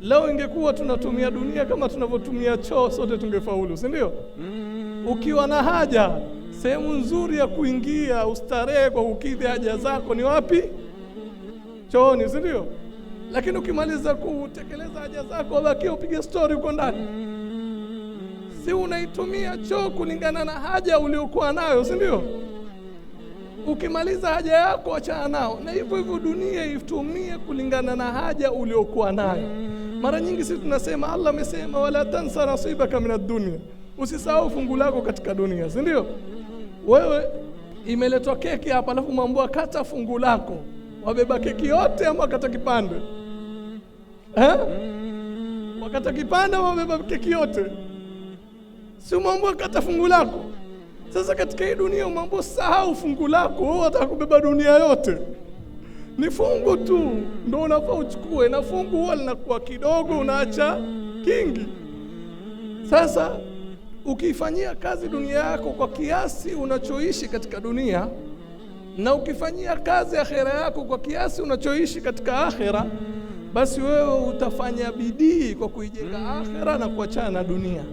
Leo ingekuwa tunatumia dunia kama tunavyotumia choo, sote tungefaulu, si ndio? Ukiwa na haja, sehemu nzuri ya kuingia ustarehe kwa kukidhi haja zako ni wapi? Chooni, si ndio? Lakini ukimaliza kutekeleza haja zako, baki upige story uko ndani. Si unaitumia choo kulingana na haja uliokuwa nayo, si ndio? Ukimaliza haja yako achana nao. Na hivyo hivyo dunia itumie kulingana na haja uliokuwa nayo. Mara nyingi sisi tunasema, Allah amesema wala tansa nasibaka minad dunya, usisahau fungu lako katika dunia, si ndio? Wewe imeletwa keki hapa, alafu mwambua kata fungu lako, wabeba keki yote ama kata kipande? Wakata kipande ama wabeba keki yote? Si mwambua kata fungu lako. Sasa katika hii dunia mwambua sahau fungu lako, wewe unataka kubeba dunia yote. Ni fungu tu ndio unafaa uchukue, na fungu huwa linakuwa kidogo, unaacha kingi. Sasa ukifanyia kazi dunia yako kwa kiasi unachoishi katika dunia, na ukifanyia kazi akhera yako kwa kiasi unachoishi katika akhera, basi wewe utafanya bidii kwa kuijenga akhera na kuachana na dunia.